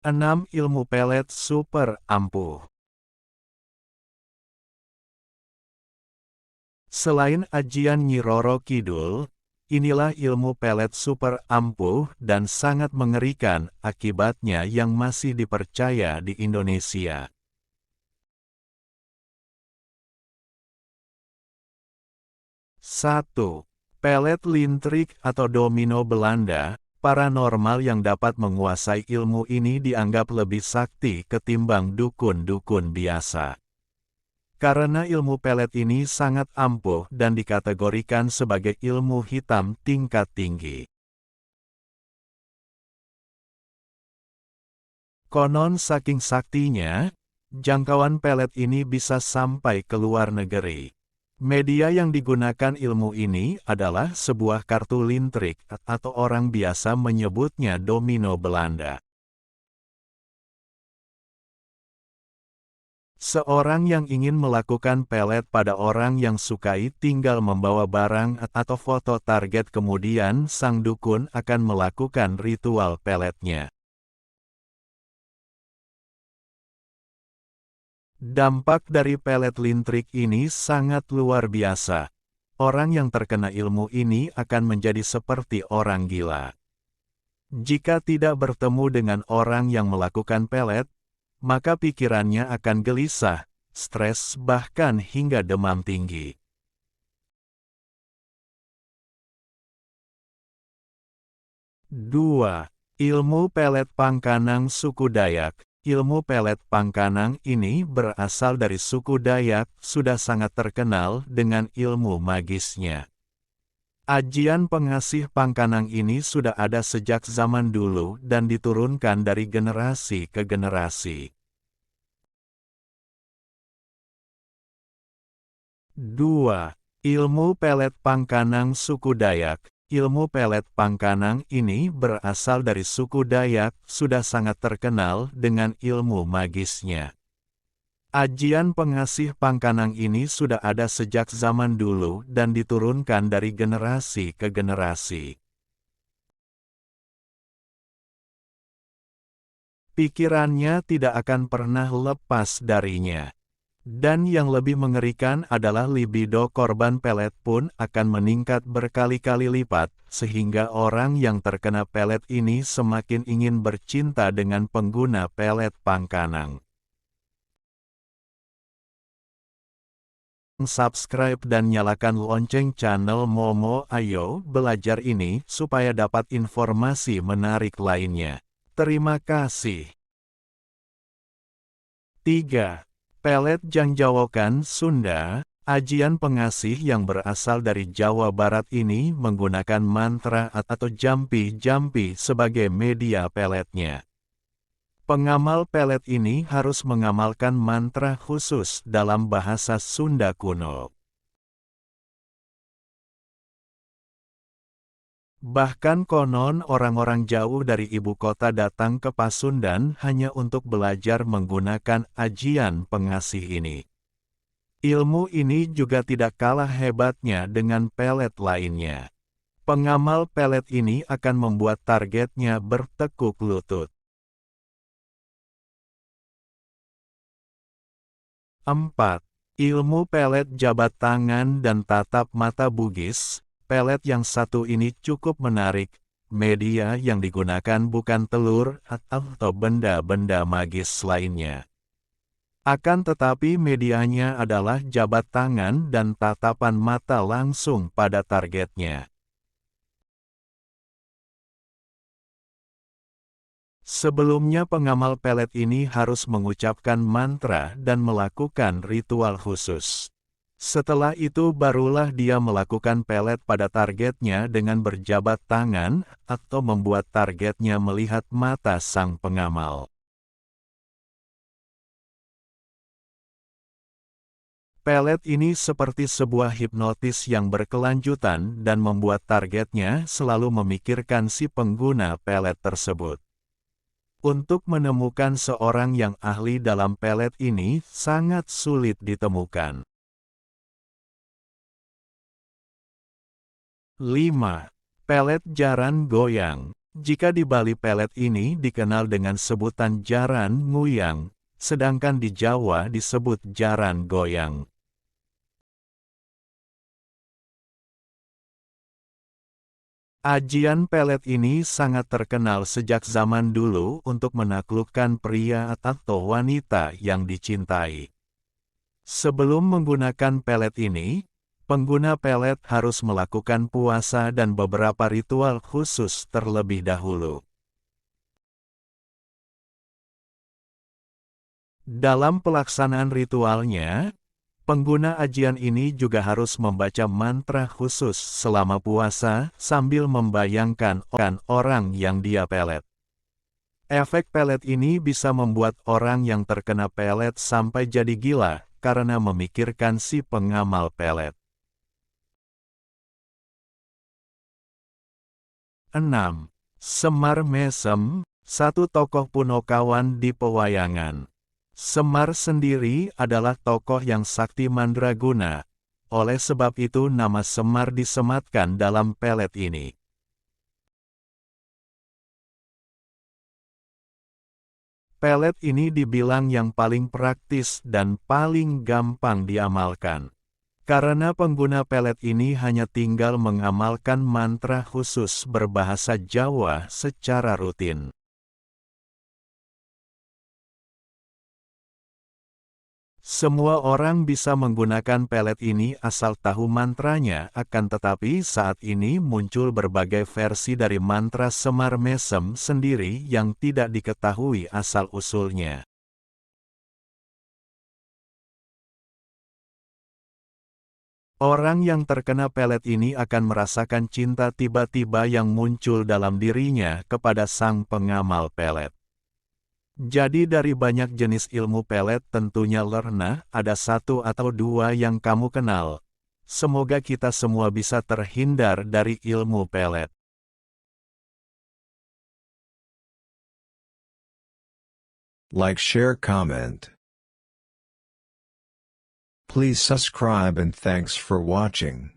6. Ilmu pelet super ampuh. Selain ajian Nyi Roro Kidul, inilah ilmu pelet super ampuh dan sangat mengerikan akibatnya yang masih dipercaya di Indonesia. 1. Pelet lintrik atau domino Belanda. Paranormal yang dapat menguasai ilmu ini dianggap lebih sakti ketimbang dukun-dukun biasa. Karena ilmu pelet ini sangat ampuh dan dikategorikan sebagai ilmu hitam tingkat tinggi. Konon saking saktinya, jangkauan pelet ini bisa sampai ke luar negeri. Media yang digunakan ilmu ini adalah sebuah kartu lintrik atau orang biasa menyebutnya domino Belanda. Seorang yang ingin melakukan pelet pada orang yang sukai tinggal membawa barang atau foto target, kemudian sang dukun akan melakukan ritual peletnya. Dampak dari pelet lintrik ini sangat luar biasa. Orang yang terkena ilmu ini akan menjadi seperti orang gila. Jika tidak bertemu dengan orang yang melakukan pelet, maka pikirannya akan gelisah, stres, bahkan hingga demam tinggi. 2. Ilmu pelet Pangkanang suku Dayak. Ilmu pelet Pangkanang ini berasal dari suku Dayak, sudah sangat terkenal dengan ilmu magisnya. Ajian pengasih Pangkanang ini sudah ada sejak zaman dulu dan diturunkan dari generasi ke generasi. 2. Ilmu pelet Pangkanang suku Dayak. Ilmu pelet Pangkanang ini berasal dari suku Dayak, sudah sangat terkenal dengan ilmu magisnya. Ajian pengasih Pangkanang ini sudah ada sejak zaman dulu dan diturunkan dari generasi ke generasi. Pikirannya tidak akan pernah lepas darinya. Dan yang lebih mengerikan adalah libido korban pelet pun akan meningkat berkali-kali lipat, sehingga orang yang terkena pelet ini semakin ingin bercinta dengan pengguna pelet Pangkanang. Subscribe dan nyalakan lonceng channel Momo Ayo Belajar ini supaya dapat informasi menarik lainnya. Terima kasih. 3. Pelet Jangjawokan Sunda. Ajian pengasih yang berasal dari Jawa Barat ini menggunakan mantra atau jampi-jampi sebagai media peletnya. Pengamal pelet ini harus mengamalkan mantra khusus dalam bahasa Sunda kuno. Bahkan konon orang-orang jauh dari ibu kota datang ke Pasundan hanya untuk belajar menggunakan ajian pengasih ini. Ilmu ini juga tidak kalah hebatnya dengan pelet lainnya. Pengamal pelet ini akan membuat targetnya bertekuk lutut. 4. Ilmu pelet jabat tangan dan tatap mata Bugis. Pelet yang satu ini cukup menarik. Media yang digunakan bukan telur atau benda-benda magis lainnya. Akan tetapi medianya adalah jabat tangan dan tatapan mata langsung pada targetnya. Sebelumnya pengamal pelet ini harus mengucapkan mantra dan melakukan ritual khusus. Setelah itu barulah dia melakukan pelet pada targetnya dengan berjabat tangan atau membuat targetnya melihat mata sang pengamal. Pelet ini seperti sebuah hipnotis yang berkelanjutan dan membuat targetnya selalu memikirkan si pengguna pelet tersebut. Untuk menemukan seorang yang ahli dalam pelet ini sangat sulit ditemukan. 5. Pelet jaran goyang. Jika di Bali pelet ini dikenal dengan sebutan jaran nguyang, sedangkan di Jawa disebut jaran goyang. Ajian pelet ini sangat terkenal sejak zaman dulu untuk menaklukkan pria atau wanita yang dicintai. Sebelum menggunakan pelet ini, pengguna pelet harus melakukan puasa dan beberapa ritual khusus terlebih dahulu. Dalam pelaksanaan ritualnya, pengguna ajian ini juga harus membaca mantra khusus selama puasa sambil membayangkan orang yang dia pelet. Efek pelet ini bisa membuat orang yang terkena pelet sampai jadi gila karena memikirkan si pengamal pelet. 6. Semar Mesem, satu tokoh punokawan di pewayangan. Semar sendiri adalah tokoh yang sakti mandraguna. Oleh sebab itu nama Semar disematkan dalam pelet ini. Pelet ini dibilang yang paling praktis dan paling gampang diamalkan. Karena pengguna pelet ini hanya tinggal mengamalkan mantra khusus berbahasa Jawa secara rutin. Semua orang bisa menggunakan pelet ini asal tahu mantranya, akan tetapi saat ini muncul berbagai versi dari mantra Semar Mesem sendiri yang tidak diketahui asal-usulnya. Orang yang terkena pelet ini akan merasakan cinta tiba-tiba yang muncul dalam dirinya kepada sang pengamal pelet. Jadi dari banyak jenis ilmu pelet tentunya lerna, ada satu atau dua yang kamu kenal. Semoga kita semua bisa terhindar dari ilmu pelet. Like, share, comment. Please subscribe and thanks for watching.